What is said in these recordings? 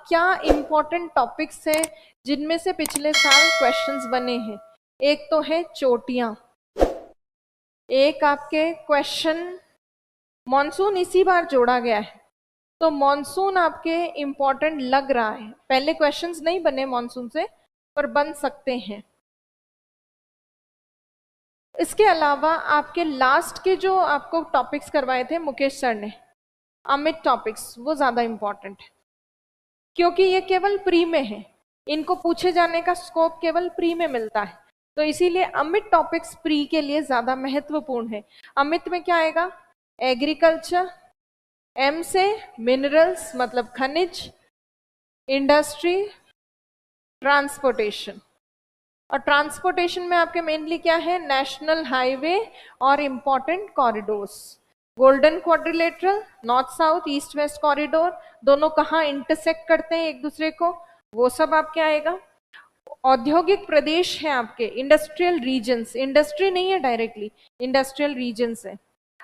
क्या important topics हैं जिनमें से पिछले साल क्वेश्चंस बने हैं। एक तो है चोटियां, एक आपके क्वेश्चन मॉनसून इसी बार जोड़ा गया है, तो मॉनसून आपके इंपॉर्टेंट लग रहा है। पहले क्वेश्चंस नहीं बने मॉनसून से, पर बन सकते हैं। इसके अलावा आपके लास्ट के जो आपको टॉपिक्स करवाए थे मुकेश सर ने, अमित टॉपिक्स, वो ज्यादा इंपॉर्टेंट है क्योंकि ये केवल प्री में है, इनको पूछे जाने का स्कोप केवल प्री में मिलता है। तो इसीलिए अमित टॉपिक्स प्री के लिए ज्यादा महत्वपूर्ण है। अमित में क्या आएगा? एग्रीकल्चर, एम से मिनरल्स मतलब खनिज, इंडस्ट्री, ट्रांसपोर्टेशन। और ट्रांसपोर्टेशन में आपके मेनली क्या है? नेशनल हाईवे और important corridors, golden quadrilateral, north south, east west corridor, दोनों कहाँ इंटरसेक्ट करते हैं एक दूसरे को, वो सब आपके आएगा। औद्योगिक प्रदेश है आपके, इंडस्ट्रियल रीजन्स, इंडस्ट्री नहीं है डायरेक्टली, इंडस्ट्रियल रीजन्स है।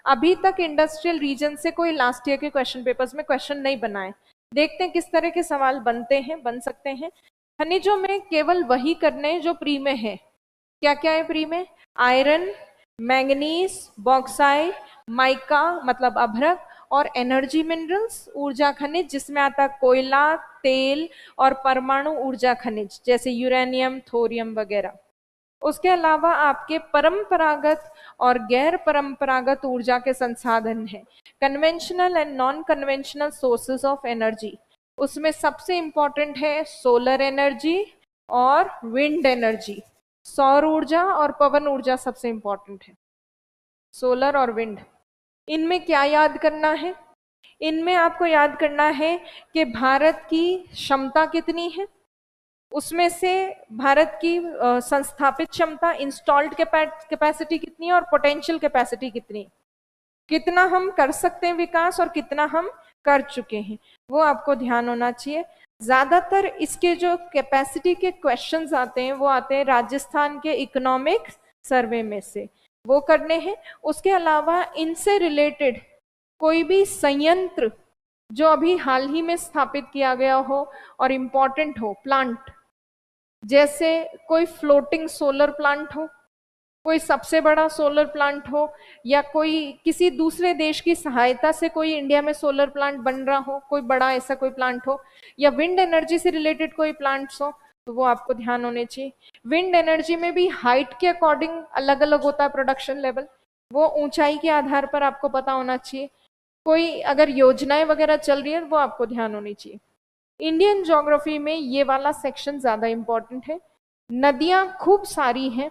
अभी तक इंडस्ट्रियल रीजन से कोई लास्ट ईयर के क्वेश्चन पेपर्स में क्वेश्चन नहीं बनाए। देखते हैं किस तरह के सवाल बनते हैं, बन सकते हैं। खनिजों में केवल वही करने जो प्री में है। क्या क्या है प्री में? आयरन, मैंगनीज, बॉक्साइट, माइका मतलब अभ्रक, और एनर्जी मिनरल्स, ऊर्जा खनिज, जिसमें आता है कोयला, तेल और परमाणु ऊर्जा खनिज जैसे यूरेनियम, थोरियम वगैरह। उसके अलावा आपके परंपरागत और गैर परंपरागत ऊर्जा के संसाधन हैं, conventional and non conventional sources of energy. उसमें सबसे इंपॉर्टेंट है सोलर एनर्जी और विंड एनर्जी। सौर ऊर्जा और पवन ऊर्जा सबसे इंपॉर्टेंट है, सोलर और विंड। इनमें क्या याद करना है? इनमें आपको याद करना है कि भारत की क्षमता कितनी है, उसमें से भारत की संस्थापित क्षमता, इंस्टॉल्ड कैपेसिटी कितनी है और पोटेंशियल कैपेसिटी कितनी है, कितना हम कर सकते हैं विकास और कितना हम कर चुके हैं, वो आपको ध्यान होना चाहिए। ज्यादातर इसके जो कैपेसिटी के क्वेश्चंस आते हैं वो आते हैं राजस्थान के इकोनॉमिक सर्वे में से, वो करने हैं। उसके अलावा इनसे रिलेटेड कोई भी संयंत्र जो अभी हाल ही में स्थापित किया गया हो और इम्पोर्टेंट हो, प्लांट, जैसे कोई फ्लोटिंग सोलर प्लांट हो, कोई सबसे बड़ा सोलर प्लांट हो, या कोई किसी दूसरे देश की सहायता से कोई इंडिया में सोलर प्लांट बन रहा हो, कोई बड़ा ऐसा कोई प्लांट हो, या विंड एनर्जी से रिलेटेड कोई प्लांट्स हो, तो वो आपको ध्यान होने चाहिए। विंड एनर्जी में भी हाइट के अकॉर्डिंग अलग अलग होता है प्रोडक्शन लेवल, वो ऊंचाई के आधार पर आपको पता होना चाहिए। कोई अगर योजनाएं वगैरह चल रही है वो आपको ध्यान होनी चाहिए। इंडियन ज्योग्राफी में ये वाला सेक्शन ज्यादा इंपॉर्टेंट है। नदियां खूब सारी हैं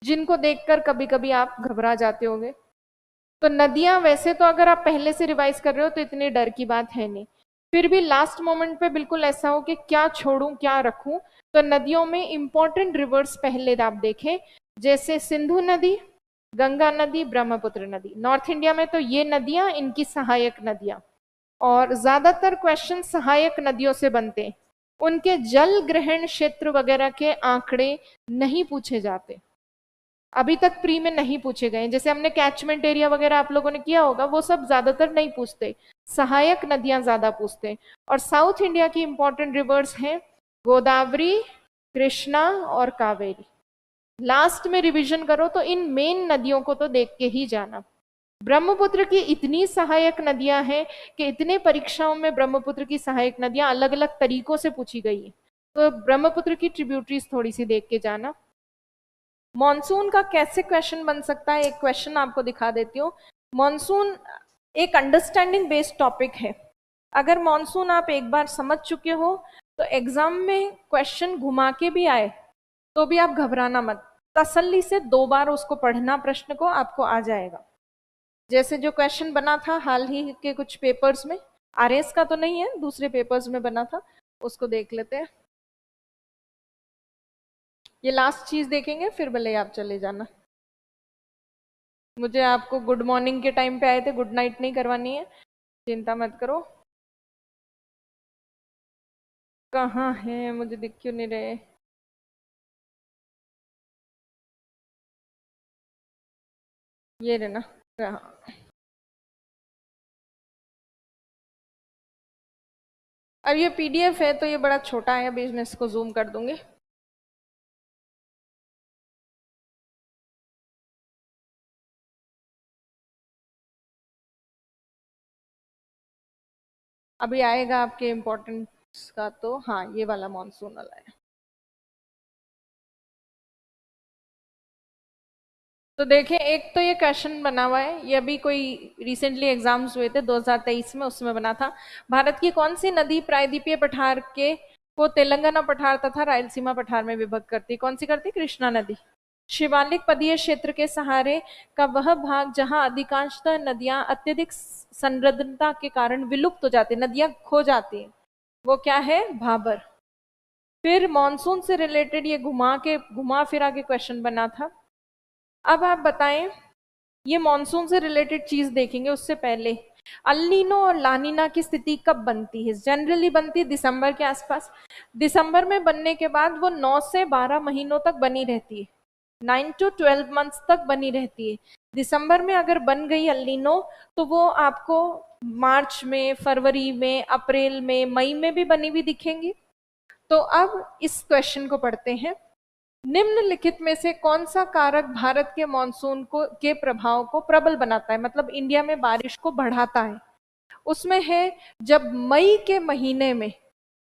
जिनको देखकर कभी कभी आप घबरा जाते होंगे। तो नदियां वैसे तो अगर आप पहले से रिवाइज कर रहे हो तो इतनी डर की बात है नहीं, फिर भी लास्ट मोमेंट पे बिल्कुल ऐसा हो कि क्या छोड़ूं क्या रखूं, तो नदियों में इंपॉर्टेंट रिवर्स पहले आप देखें, जैसे सिंधु नदी, गंगा नदी, ब्रह्मपुत्र नदी। नॉर्थ इंडिया में तो ये नदियां, इनकी सहायक नदियां, और ज्यादातर क्वेश्चन सहायक नदियों से बनते हैं। उनके जल ग्रहण क्षेत्र वगैरह के आंकड़े नहीं पूछे जाते, अभी तक प्री में नहीं पूछे गए। जैसे हमने कैचमेंट एरिया वगैरह आप लोगों ने किया होगा, वो सब ज्यादातर नहीं पूछते, सहायक नदियां ज्यादा पूछते हैं। और साउथ इंडिया की इंपॉर्टेंट रिवर्स हैं गोदावरी, कृष्णा और कावेरी। लास्ट में रिवीजन करो तो इन मेन नदियों को तो देख के ही जाना। ब्रह्मपुत्र की इतनी सहायक नदियां हैं कि इतने परीक्षाओं में ब्रह्मपुत्र की सहायक नदियां अलग अलग तरीकों से पूछी गई है, तो ब्रह्मपुत्र की ट्रिब्यूटरीज थोड़ी सी देख के जाना। मॉनसून का कैसे क्वेश्चन बन सकता है, एक क्वेश्चन आपको दिखा देती हूँ। मॉनसून एक अंडरस्टैंडिंग बेस्ड टॉपिक है। अगर मॉनसून आप एक बार समझ चुके हो तो एग्जाम में क्वेश्चन घुमा के भी आए तो भी आप घबराना मत, तसल्ली से 2 बार उसको पढ़ना, प्रश्न को आपको आ जाएगा। जैसे जो क्वेश्चन बना था हाल ही के कुछ पेपर्स में, आरएस का तो नहीं है, दूसरे पेपर्स में बना था, उसको देख लेते हैं। ये लास्ट चीज देखेंगे फिर भले आप चले जाना। मुझे आपको गुड मॉर्निंग के टाइम पे आए थे, गुड नाइट नहीं करवानी है, चिंता मत करो। कहाँ है, मुझे दिख क्यों नहीं रहे? ये रहे ना, हाँ। अब ये पीडीएफ है तो ये बड़ा छोटा है, अभी मैं इसको जूम कर दूंगी। अभी आएगा आपके इम्पोर्टेंस का, तो हाँ ये वाला मॉनसून वाला है। तो देखें, एक तो ये क्वेश्चन बना हुआ है, ये अभी कोई रिसेंटली एग्जाम्स हुए थे 2023 में, उसमें बना था। भारत की कौन सी नदी प्रायद्वीपीय पठार के को तेलंगाना पठार तथा रायलसीमा पठार में विभक्त करती, कौन सी करती? कृष्णा नदी। शिवालिक पदीय क्षेत्र के सहारे का वह भाग जहां अधिकांशतः नदियां अत्यधिक संरद्धता के कारण विलुप्त हो जाती, नदियां खो जाती हैं, वो क्या है? भाबर। फिर मॉनसून से रिलेटेड ये घुमा फिरा के क्वेश्चन बना था। अब आप बताएं, ये मॉनसून से रिलेटेड चीज देखेंगे, उससे पहले अल नीनो और लानीना की स्थिति कब बनती है? जनरली बनती है दिसंबर के आसपास। दिसंबर में बनने के बाद वो 9 से 12 महीनों तक बनी रहती है, 9 to 12 मंथ्स तक बनी रहती है। दिसंबर में अगर बन गई अल नीनो तो वो आपको मार्च में, फरवरी में, अप्रैल में, मई में भी बनी हुई दिखेंगी। तो अब इस क्वेश्चन को पढ़ते हैं। निम्नलिखित में से कौन सा कारक भारत के मॉनसून को के प्रभाव को प्रबल बनाता है, मतलब इंडिया में बारिश को बढ़ाता है? उसमें है, जब मई के महीने में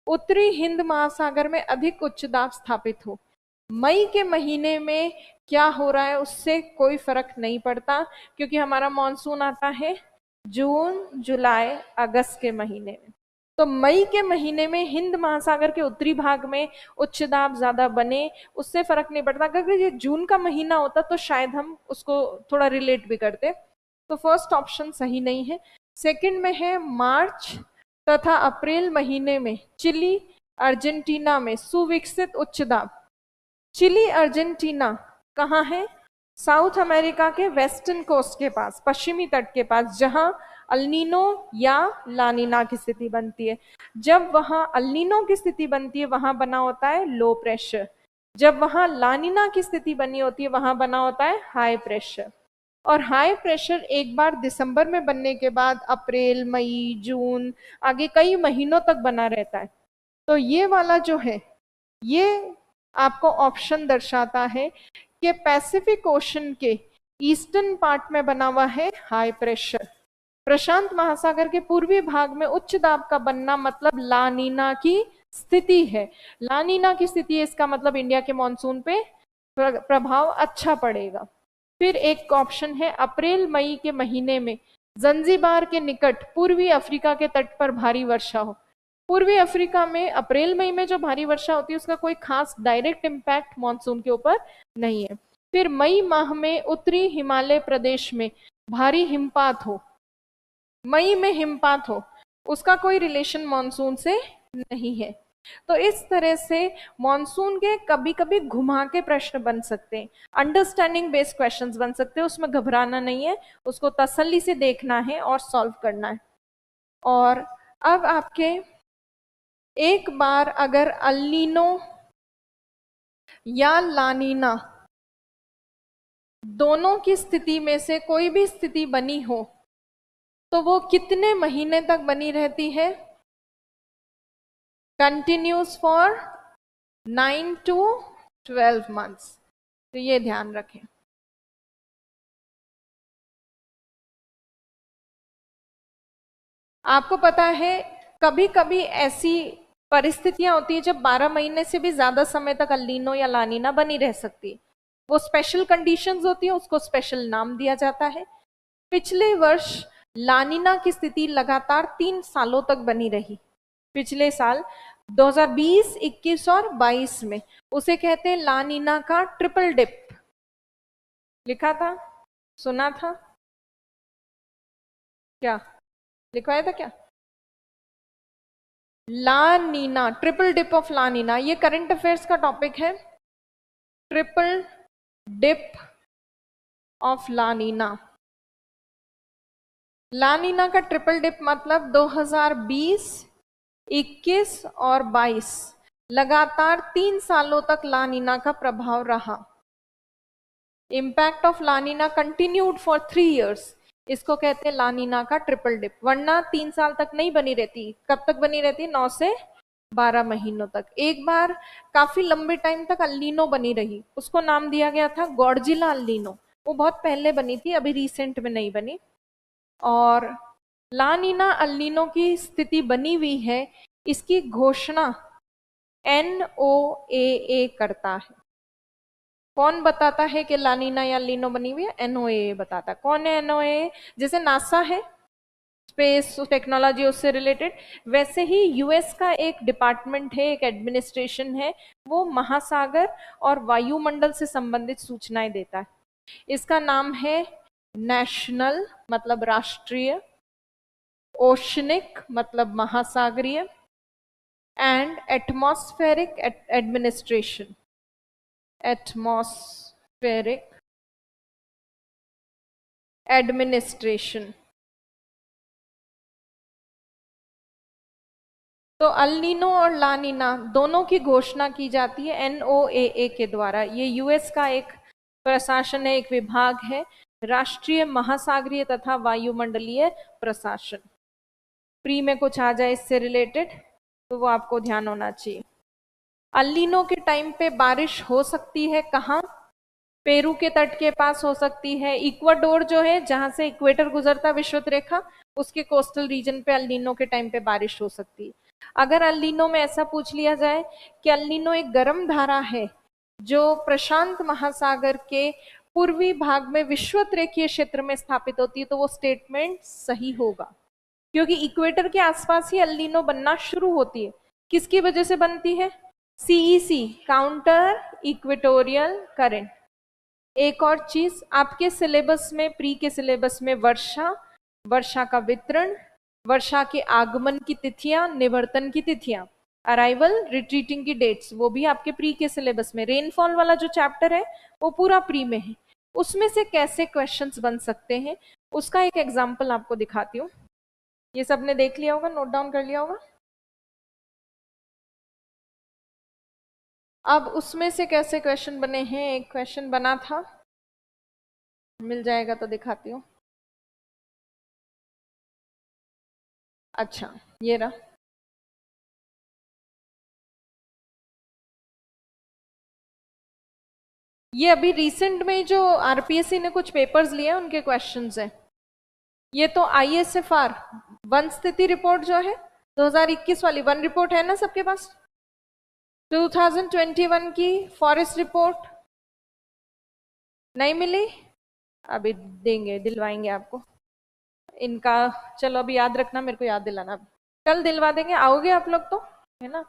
उत्तरी हिंद महासागर में अधिक उच्च दाब स्थापित हो। मई के महीने में क्या हो रहा है उससे कोई फर्क नहीं पड़ता, क्योंकि हमारा मॉनसून आता है जून, जुलाई, अगस्त के महीने में। तो मई के महीने में हिंद महासागर के उत्तरी भाग में उच्च दाब ज्यादा बने, उससे फर्क नहीं पड़ता। अगर ये जून का महीना होता तो शायद हम उसको थोड़ा रिलेट भी करते। तो फर्स्ट ऑप्शन सही नहीं है। सेकंड में है, मार्च तथा अप्रैल महीने में चिली, अर्जेंटीना में सुविकसित उच्च दाब। चिली, अर्जेंटीना कहाँ है? साउथ अमेरिका के वेस्टर्न कोस्ट के पास, पश्चिमी तट के पास, जहां अल्नीनो या लानीना की स्थिति बनती है। जब वहां अल्नीनो की स्थिति बनती है वहां बना होता है लो प्रेशर, जब वहां लानीना की स्थिति बनी होती है वहां बना होता है हाई प्रेशर। और हाई प्रेशर एक बार दिसंबर में बनने के बाद अप्रैल, मई, जून, आगे कई महीनों तक बना रहता है। तो ये वाला जो है, ये आपको ऑप्शन दर्शाता है कि पैसिफिक ओशन के ईस्टर्न पार्ट में बना हुआ है हाई प्रेशर। प्रशांत महासागर के पूर्वी भाग में उच्च दाब का बनना मतलब लानीना की स्थिति है। लानीना की स्थिति है, इसका मतलब इंडिया के मॉनसून पे प्रभाव अच्छा पड़ेगा। फिर एक ऑप्शन है, अप्रैल मई के महीने में जंजीबार के निकट पूर्वी अफ्रीका के तट पर भारी वर्षा हो। पूर्वी अफ्रीका में अप्रैल मई में जो भारी वर्षा होती है उसका कोई खास डायरेक्ट इम्पैक्ट मॉनसून के ऊपर नहीं है। फिर मई माह में उत्तरी हिमालय प्रदेश में भारी हिमपात हो, मई में हिमपात हो, उसका कोई रिलेशन मॉनसून से नहीं है। तो इस तरह से मॉनसून के कभी कभी घुमा के प्रश्न बन सकते हैं, अंडरस्टैंडिंग बेस्ड क्वेश्चंस बन सकते हैं, उसमें घबराना नहीं है, उसको तसल्ली से देखना है और सॉल्व करना है। और अब आपके एक बार अगर अल नीनो या लानीना दोनों की स्थिति में से कोई भी स्थिति बनी हो तो वो कितने महीने तक बनी रहती है? Continuous for 9 to 12 months. तो ये ध्यान रखें। आपको पता है कभी कभी ऐसी परिस्थितियां होती है जब 12 महीने से भी ज्यादा समय तक अल नीनो या लानीना बनी रह सकती है। वो स्पेशल कंडीशंस होती है, उसको स्पेशल नाम दिया जाता है। पिछले वर्ष लानीना की स्थिति लगातार 3 सालों तक बनी रही। पिछले साल 2020, 21 और 22 में उसे कहते हैं लानीना का ट्रिपल डिप। लिखा था, सुना था क्या? लिखवाया था क्या? La Nina, triple dip of La Nina, ये करंट अफेयर्स का टॉपिक है। Triple dip of La Nina. La Nina का ट्रिपल डिप मतलब 2020, 21 और 22 लगातार 3 सालों तक लानीना का प्रभाव रहा। Impact of लानीना continued for 3 years। इसको कहते हैं लानीना का ट्रिपल डिप, वरना 3 साल तक नहीं बनी रहती। कब तक बनी रहती? 9 से 12 महीनों तक। एक बार काफी लंबे टाइम तक अल्नीनो बनी रही, उसको नाम दिया गया था गॉडजिला अल्नीनो। वो बहुत पहले बनी थी, अभी रिसेंट में नहीं बनी। और लानीना अल्नीनो की स्थिति बनी हुई है, इसकी घोषणा NOAA करता है। कौन बताता है कि लानीना या अल्नीनो बनी हुई है? NOAA बताता है। कौन है NOAA? जैसे नासा है, स्पेस टेक्नोलॉजी उससे रिलेटेड, वैसे ही यूएस का एक डिपार्टमेंट है, एक एडमिनिस्ट्रेशन है, वो महासागर और वायुमंडल से संबंधित सूचनाएं देता है। इसका नाम है नेशनल मतलब राष्ट्रीय, ओशनिक मतलब महासागरीय, and atmospheric administration, atmospheric administration. तो अल्नीनो और लानीना दोनों की घोषणा की जाती है NOAA के द्वारा। ये यूएस का एक प्रशासन है, एक विभाग है, राष्ट्रीय महासागरीय तथा वायुमंडलीय प्रशासन। प्री में कुछ आ जाए इससे रिलेटेड तो वो आपको ध्यान होना चाहिए। अल्नीनो के टाइम पे बारिश हो सकती है कहाँ? पेरू के तट के पास हो सकती है। इक्वाडोर जो है, जहां से इक्वेटर गुजरता विषुवत रेखा, उसके कोस्टल रीजन पे अल्नीनो के टाइम पे बारिश हो सकती है। अगर अल्नीनो में ऐसा पूछ लिया जाए कि अल्नीनो एक गर्म धारा है जो प्रशांत महासागर के पूर्वी भाग में विषुवत रेखीय क्षेत्र में स्थापित होती है, तो वो स्टेटमेंट सही होगा, क्योंकि इक्वेटर के आसपास ही अल्नीनो बनना शुरू होती है। किसकी वजह से बनती है? CEC, counter equatorial current. एक और चीज आपके सिलेबस में, प्री के सिलेबस में, वर्षा, वर्षा का वितरण, वर्षा के आगमन की तिथियां, निवर्तन की तिथियां, अराइवल, रिट्रीटिंग की डेट्स, वो भी आपके प्री के सिलेबस में। रेनफॉल वाला जो चैप्टर है वो पूरा प्री में है। उसमें से कैसे क्वेश्चंस बन सकते हैं उसका एक एग्जाम्पल आपको दिखाती हूँ। ये सबने देख लिया होगा, नोट डाउन कर लिया होगा। अब उसमें से कैसे क्वेश्चन बने हैं, एक क्वेश्चन बना था, मिल जाएगा तो दिखाती हूँ। अच्छा, ये रहा। ये अभी रिसेंट में जो आरपीएससी ने कुछ पेपर्स लिए हैं उनके क्वेश्चंस हैं। ये तो ISFR वन स्थिति रिपोर्ट जो है 2021 वाली वन रिपोर्ट है ना सबके पास। 2021 की फॉरेस्ट रिपोर्ट नहीं मिली, अभी देंगे, दिलवाएंगे आपको इनका। चलो अभी याद रखना, मेरे को याद दिलाना, कल दिलवा देंगे। आओगे आप लोग तो, है ना,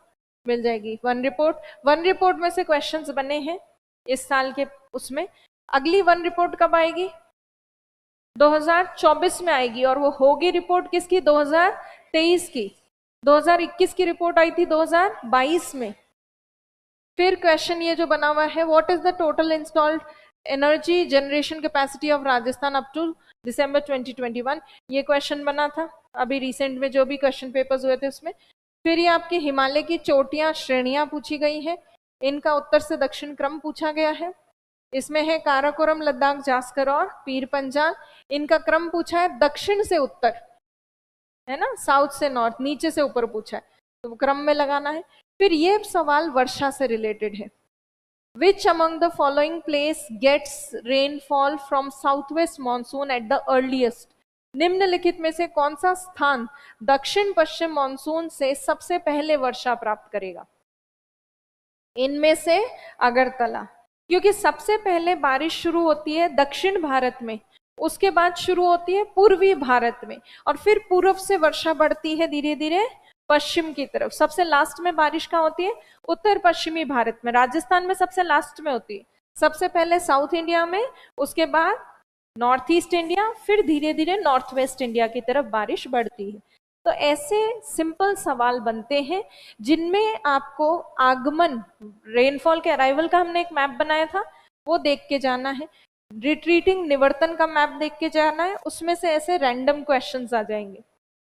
मिल जाएगी वन रिपोर्ट। वन रिपोर्ट में से क्वेश्चंस बने हैं इस साल के। उसमें अगली वन रिपोर्ट कब आएगी? 2024 में आएगी, और वो होगी रिपोर्ट किसकी? 2023 की। 2021 की रिपोर्ट आई थी 2022 में। फिर क्वेश्चन ये जो बना हुआ है, what is the total installed energy generation capacity of Rajasthan up to December 2021, ये क्वेश्चन बना था अभी रिसेंट में जो भी क्वेश्चन पेपर्स हुए थे उसमें। फिर ये आपके हिमालय की चोटियां, श्रेणियां पूछी गई हैं, इनका उत्तर से दक्षिण क्रम पूछा गया है। इसमें है काराकोरम, लद्दाख, जास्कर और पीर पंजाल, इनका क्रम पूछा है दक्षिण से उत्तर, है ना, साउथ से नॉर्थ, नीचे से ऊपर पूछा है, तो क्रम में लगाना है। फिर ये सवाल वर्षा से रिलेटेड है। Which among the following place gets rainfall from southwest monsoon at the earliest? निम्नलिखित में से कौन सा स्थान दक्षिण पश्चिम मानसून से सबसे पहले वर्षा प्राप्त करेगा? इनमें से अगरतला, क्योंकि सबसे पहले बारिश शुरू होती है दक्षिण भारत में, उसके बाद शुरू होती है पूर्वी भारत में, और फिर पूर्व से वर्षा बढ़ती है धीरे धीरे पश्चिम की तरफ। सबसे लास्ट में बारिश कहाँ होती है? उत्तर पश्चिमी भारत में, राजस्थान में सबसे लास्ट में होती है। सबसे पहले साउथ इंडिया में, उसके बाद नॉर्थ ईस्ट इंडिया, फिर धीरे धीरे नॉर्थ वेस्ट इंडिया की तरफ बारिश बढ़ती है। तो ऐसे सिंपल सवाल बनते हैं जिनमें आपको आगमन, रेनफॉल के अराइवल का हमने एक मैप बनाया था, वो देख के जाना है। रिट्रीटिंग, निवर्तन का मैप देख के जाना है। उसमें से ऐसे रैंडम क्वेश्चंस आ जाएंगे।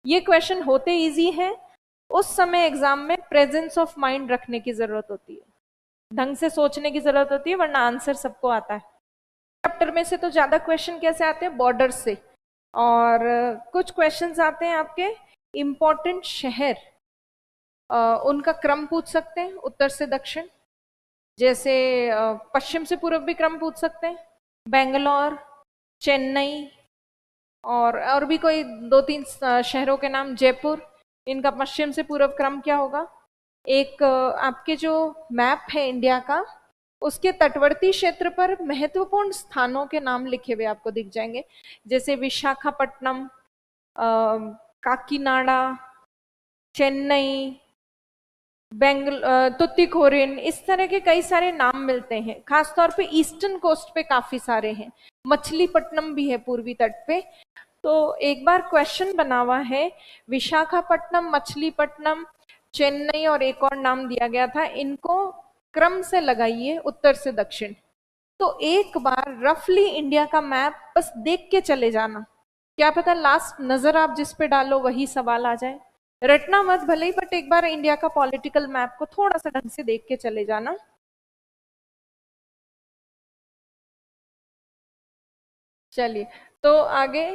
ये क्वेश्चन होते इजी है, उस समय एग्जाम में प्रेजेंस ऑफ माइंड रखने की जरूरत होती है, ढंग से सोचने की जरूरत होती है, वरना आंसर सबको आता है। चैप्टर में से तो ज्यादा क्वेश्चन कैसे आते हैं? बॉर्डर से, और कुछ क्वेश्चंस आते हैं आपके इम्पोर्टेंट शहर, उनका क्रम पूछ सकते हैं उत्तर से दक्षिण, जैसे पश्चिम से पूर्व भी क्रम पूछ सकते हैं, बेंगलोर, चेन्नई, और भी कोई दो तीन शहरों के नाम, जयपुर, इनका पश्चिम से पूर्व क्रम क्या होगा। एक आपके जो मैप है इंडिया का, उसके तटवर्ती क्षेत्र पर महत्वपूर्ण स्थानों के नाम लिखे हुए आपको दिख जाएंगे, जैसे विशाखापट्टनम, काकीनाडा, चेन्नई, तुतिकोरिन, इस तरह के कई सारे नाम मिलते हैं। खासतौर पे ईस्टर्न कोस्ट पे काफी सारे हैं, मछलीपट्टनम भी है पूर्वी तट पे। तो एक बार क्वेश्चन बना हुआ है, विशाखापट्टनम, मछलीपट्टनम, चेन्नई और एक और नाम दिया गया था, इनको क्रम से लगाइए उत्तर से दक्षिण। तो एक बार रफली इंडिया का मैप बस देख के चले जाना, क्या पता लास्ट नजर आप जिस पे डालो वही सवाल आ जाए। रटना मत भले ही, बट एक बार इंडिया का पॉलिटिकल मैप को थोड़ा सा ढंग से देख के चले जाना। चलिए, तो आगे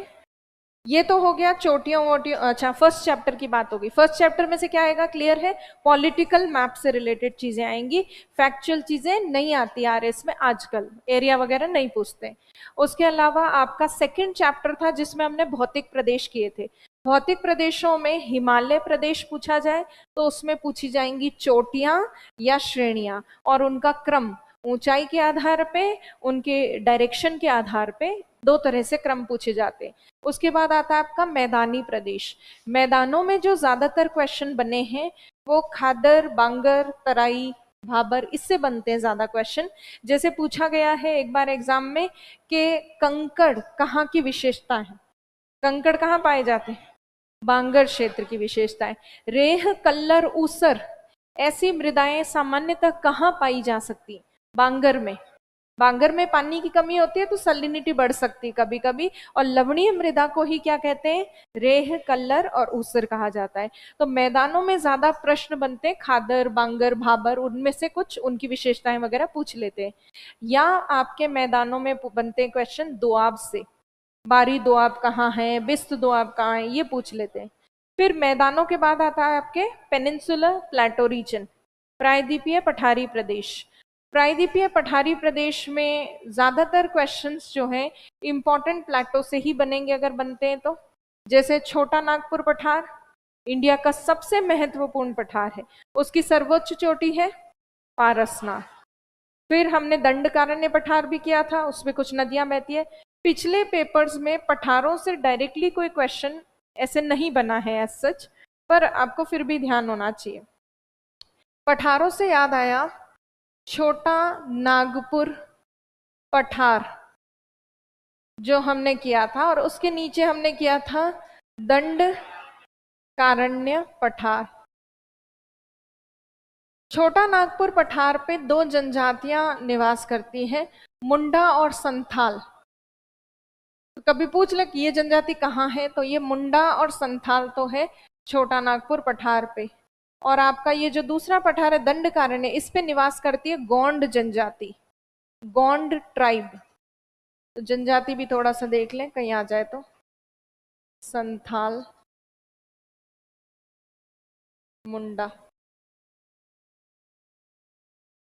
ये तो हो गया चोटियों वोटियों। अच्छा, फर्स्ट चैप्टर की बात होगी। फर्स्ट चैप्टर में से क्या आएगा, क्लियर है, पॉलिटिकल मैप से रिलेटेड चीजें आएंगी, फैक्चुअल चीजें नहीं आती आरएस में आजकल, एरिया वगैरह नहीं पूछते। उसके अलावा आपका सेकंड चैप्टर था जिसमें हमने भौतिक प्रदेश किए थे। भौतिक प्रदेशों में हिमालय प्रदेश पूछा जाए तो उसमें पूछी जाएंगी चोटियां या श्रेणियां, और उनका क्रम ऊंचाई के आधार पे, उनके डायरेक्शन के आधार पे दो तरह से क्रम पूछे जाते हैं। उसके बाद आता है आपका मैदानी प्रदेश। मैदानों में जो ज्यादातर क्वेश्चन बने हैं वो खादर, बांगर, तराई, भाबर, इससे बनते हैं ज्यादा क्वेश्चन। जैसे पूछा गया है एक बार एग्जाम में कि कंकड़ कहाँ की विशेषता है, कंकड़ कहाँ पाए जाते हैं, बांगर क्षेत्र की विशेषताएं। रेह, कल्लर, ऊसर, ऐसी मृदाएं सामान्यतः कहाँ पाई जा सकती, बांगर में। बांगर में पानी की कमी होती है तो सलिनिटी बढ़ सकती है कभी कभी, और लवणीय मृदा को ही क्या कहते हैं, रेह, कल्लर और ऊसर कहा जाता है। तो मैदानों में ज्यादा प्रश्न बनते हैं, खादर, बांगर, भाबर, उनमें से कुछ उनकी विशेषताएं वगैरह पूछ लेते हैं। या आपके मैदानों में बनते हैं क्वेश्चन दोआब से, बारी दोआब कहाँ है, बिस्त दोआब कहाँ है, ये पूछ लेते हैं। फिर मैदानों के बाद आता है आपके पेनिनसुलर प्लेटो रीजन, प्रायद्वीपीय पठारी प्रदेश। प्रायद्वीपीय पठारी प्रदेश में ज्यादातर क्वेश्चंस जो हैं इंपॉर्टेंट प्लेटो से ही बनेंगे अगर बनते हैं तो। जैसे छोटा नागपुर पठार इंडिया का सबसे महत्वपूर्ण पठार है, उसकी सर्वोच्च चोटी है पारसनाथ। फिर हमने दंडकारण्य पठार भी किया था, उसमें कुछ नदियां बहती है। पिछले पेपर्स में पठारों से डायरेक्टली कोई क्वेश्चन ऐसे नहीं बना है एज सच, पर आपको फिर भी ध्यान होना चाहिए। पठारों से याद आया, छोटा नागपुर पठार जो हमने किया था, और उसके नीचे हमने किया था दंड कारण्य पठार। छोटा नागपुर पठार पे दो जनजातियां निवास करती हैं, मुंडा और संथाल। तो कभी पूछ ले कि ये जनजाति कहाँ है, तो ये मुंडा और संथाल तो है छोटा नागपुर पठार पे। और आपका ये जो दूसरा पठार है दंडकारण्य, इस पे निवास करती है गोंड जनजाति, गोंड ट्राइब। तो जनजाति भी थोड़ा सा देख लें कहीं आ जाए तो, संथाल, मुंडा।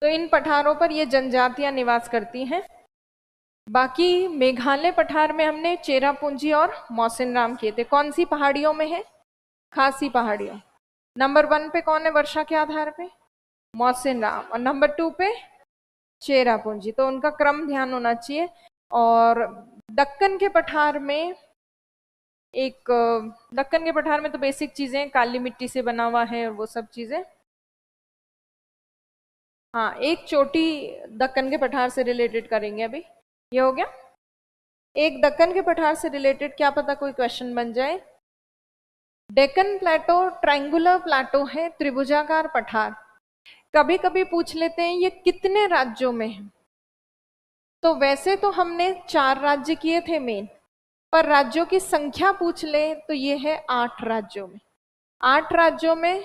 तो इन पठारों पर ये जनजातियां निवास करती हैं। बाकी मेघालय पठार में हमने चेरापूंजी और मौसिनराम किए थे। कौन सी पहाड़ियों में है, खासी पहाड़ियों। नंबर 1 पे कौन है वर्षा के आधार पे, मौसिनराम, और नंबर 2 पे चेरापूंजी। तो उनका क्रम ध्यान होना चाहिए। और दक्कन के पठार में दक्कन के पठार में तो बेसिक चीजें, काली मिट्टी से बना हुआ है और वो सब चीजें। हाँ, एक चोटी दक्कन के पठार से रिलेटेड करेंगे अभी। ये हो गया एक दक्कन के पठार से रिलेटेड, क्या पता कोई क्वेश्चन बन जाए। डेक्कन प्लेटो ट्रायंगुलर प्लेटो है, त्रिभुजाकार पठार। कभी कभी पूछ लेते हैं ये कितने राज्यों में है। तो वैसे तो हमने 4 राज्य किए थे मेन, पर राज्यों की संख्या पूछ ले तो ये है 8 राज्यों में। 8 राज्यों में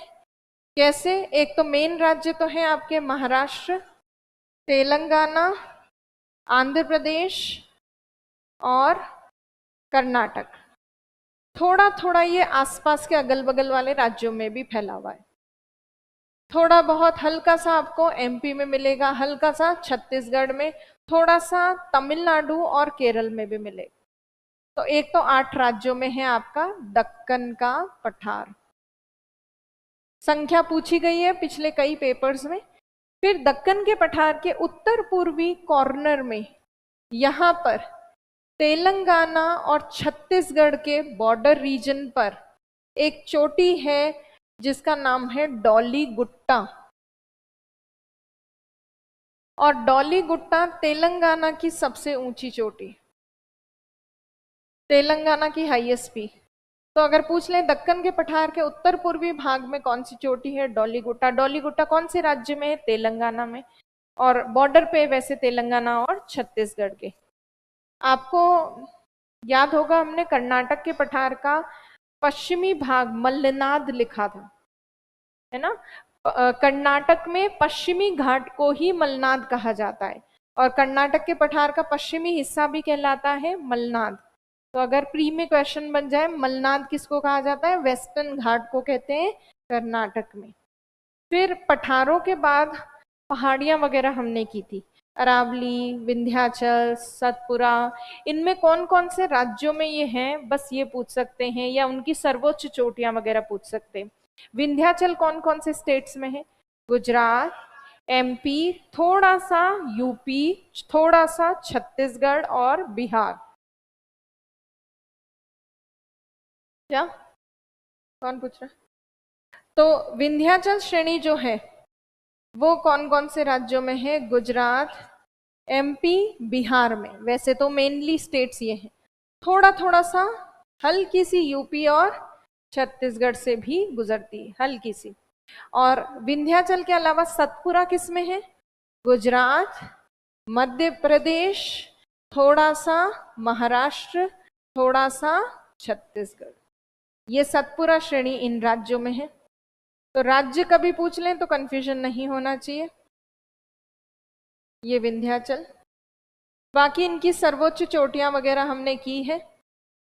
कैसे, एक तो मेन राज्य तो है आपके महाराष्ट्र, तेलंगाना, आंध्र प्रदेश और कर्नाटक। थोड़ा थोड़ा ये आसपास के अगल बगल वाले राज्यों में भी फैला हुआ है। थोड़ा बहुत हल्का सा आपको एमपी में मिलेगा, हल्का सा छत्तीसगढ़ में, थोड़ा सा तमिलनाडु और केरल में भी मिलेगा। तो एक तो 8 राज्यों में है आपका दक्कन का पठार। संख्या पूछी गई है पिछले कई पेपर्स में। फिर दक्कन के पठार के उत्तर पूर्वी कॉर्नर में यहां पर तेलंगाना और छत्तीसगढ़ के बॉर्डर रीजन पर एक चोटी है जिसका नाम है डॉली गुट्टा। और डॉली गुट्टा तेलंगाना की सबसे ऊंची चोटी, तेलंगाना की हाईएस्ट पीक। तो अगर पूछ लें दक्कन के पठार के उत्तर पूर्वी भाग में कौन सी चोटी है, डॉली गुट्टा। डॉली गुट्टा कौन से राज्य में है, तेलंगाना में। और बॉर्डर पे वैसे तेलंगाना और छत्तीसगढ़ के। आपको याद होगा हमने कर्नाटक के पठार का पश्चिमी भाग मल्लनाद लिखा था, है ना। कर्नाटक में पश्चिमी घाट को ही मलनाद कहा जाता है और कर्नाटक के पठार का पश्चिमी हिस्सा भी कहलाता है मलनाद। तो अगर प्री में क्वेश्चन बन जाए मलनाद किसको कहा जाता है, वेस्टर्न घाट को कहते हैं कर्नाटक में। फिर पठारों के बाद पहाड़ियां वगैरह हमने की थी, अरावली, विंध्याचल, सतपुरा। इनमें कौन कौन से राज्यों में ये हैं, बस ये पूछ सकते हैं, या उनकी सर्वोच्च चोटियां वगैरह पूछ सकते हैं। विंध्याचल कौन कौन से स्टेट्स में है, गुजरात, एमपी, थोड़ा सा यूपी, थोड़ा सा छत्तीसगढ़ और बिहार। क्या कौन पूछ रहा है? तो विंध्याचल श्रेणी जो है वो कौन कौन से राज्यों में है, गुजरात, एमपी, बिहार में। वैसे तो मेनली स्टेट्स ये हैं, थोड़ा थोड़ा सा हल्की सी यूपी और छत्तीसगढ़ से भी गुजरती है, हल्की सी। और विंध्याचल के अलावा सतपुरा किस में है, गुजरात, मध्य प्रदेश, थोड़ा सा महाराष्ट्र, थोड़ा सा छत्तीसगढ़। ये सतपुरा श्रेणी इन राज्यों में है। तो राज्य कभी पूछ लें तो कंफ्यूजन नहीं होना चाहिए। ये विंध्याचल, बाकी इनकी सर्वोच्च चोटियां वगैरह हमने की है।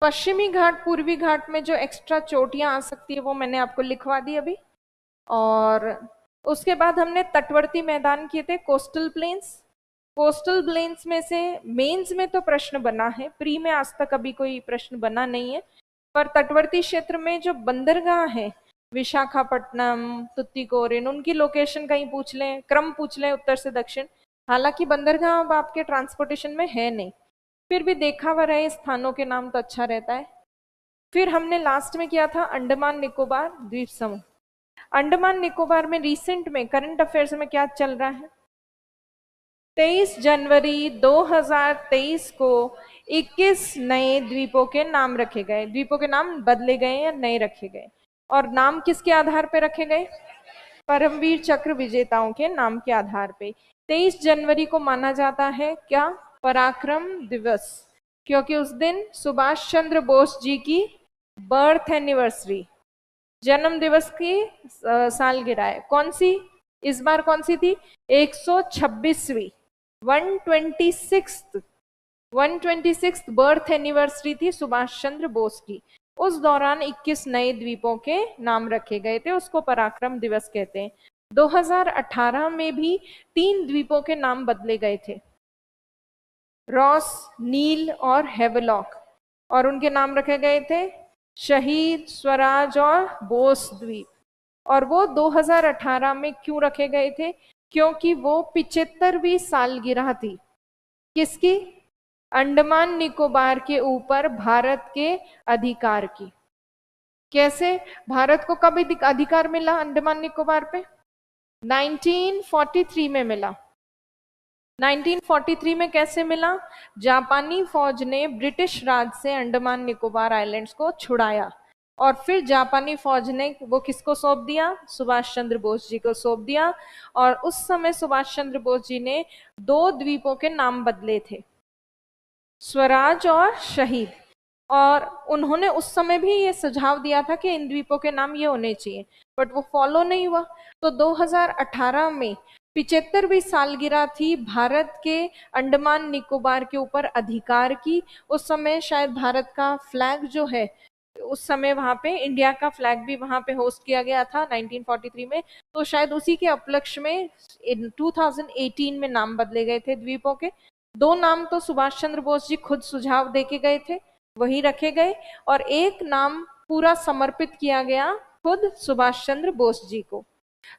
पश्चिमी घाट, पूर्वी घाट में जो एक्स्ट्रा चोटियां आ सकती है वो मैंने आपको लिखवा दी अभी। और उसके बाद हमने तटवर्ती मैदान किए थे, कोस्टल प्लेन्स। कोस्टल प्लेन्स में से मेंस में तो प्रश्न बना है, प्री में आज तक अभी कोई प्रश्न बना नहीं है। पर तटवर्ती क्षेत्र में जो बंदरगाह है, विशाखापट्टनम, तुतीकोरिन, उनकी लोकेशन कहीं पूछ लें, क्रम पूछ लें उत्तर से दक्षिण। हालांकि बंदरगाह अब आपके ट्रांसपोर्टेशन में है नहीं, फिर भी देखा हुआ रहे स्थानों के नाम तो अच्छा रहता है। फिर हमने लास्ट में किया था अंडमान निकोबार द्वीप समूह। अंडमान निकोबार में रिसेंट में करंट अफेयर्स में क्या चल रहा है, 23 जनवरी 2023 को 21 नए द्वीपों के नाम रखे गए। द्वीपों के नाम बदले गए या नए रखे गए। और नाम किसके आधार पर रखे गए, परमवीर चक्र विजेताओं के नाम के आधार पे। 23 जनवरी को माना जाता है क्या, पराक्रम दिवस, क्योंकि उस दिन सुभाष चंद्र बोस जी की बर्थ एनिवर्सरी, जन्म दिवस की सालगिरह है। कौन सी, इस बार कौन सी थी, 126वीं 126th बर्थ एनिवर्सरी थी सुभाष चंद्र बोस की। उस दौरान 21 नए द्वीपों के नाम रखे गए थे, उसको पराक्रम दिवस कहते हैं। 2018 में भी 3 द्वीपों के नाम बदले गए थे, रॉस, नील और हेवलॉक, और उनके नाम रखे गए थे शहीद, स्वराज और बोस द्वीप। और वो 2018 में क्यों रखे गए थे, क्योंकि वो 75वीं सालगिरह थी किसकी, अंडमान निकोबार के ऊपर भारत के अधिकार की। कैसे, भारत को कब अधिकार मिला अंडमान निकोबार पे, 1943 में मिला। 1943 में कैसे मिला, जापानी फौज ने ब्रिटिश राज से अंडमान निकोबार आइलैंड्स को छुड़ाया और फिर जापानी फौज ने वो किसको सौंप दिया, सुभाष चंद्र बोस जी को सौंप दिया। और उस समय सुभाष चंद्र बोस जी ने 2 द्वीपों के नाम बदले थे, स्वराज और शहीद। और उन्होंने उस समय भी ये सुझाव दिया था कि इन द्वीपों के नाम ये होने चाहिए, बट वो फॉलो नहीं हुआ। तो 2018 में 75वीं सालगिरह थी भारत के अंडमान निकोबार के ऊपर अधिकार की। उस समय शायद भारत का फ्लैग जो है उस समय वहां पे इंडिया का फ्लैग भी वहां पे होस्ट किया गया था 1943 में, तो शायद उसी के उपलक्ष्य में 2018 में नाम बदले गए थे द्वीपों के। 2 नाम तो सुभाष चंद्र बोस जी खुद सुझाव देके गए थे, वही रखे गए, और एक नाम पूरा समर्पित किया गया खुद सुभाष चंद्र बोस जी को।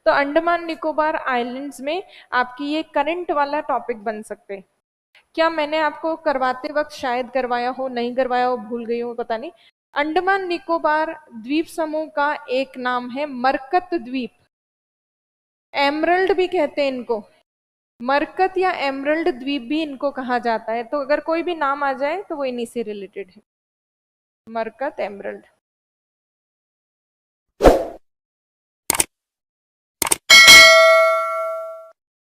तो अंडमान निकोबार आइलैंड्स में आपकी ये करंट वाला टॉपिक बन सकते हैं। क्या मैंने आपको करवाते वक्त शायद करवाया हो, नहीं करवाया हो, भूल गई हूँ, पता नहीं। अंडमान निकोबार द्वीप समूह का एक नाम है मरकत द्वीप, एमरल्ड भी कहते हैं इनको, मरकत या एमरल्ड द्वीप भी इनको कहा जाता है। तो अगर कोई भी नाम आ जाए तो वो इन्हीं से रिलेटेड है, मरकत, एमरल्ड।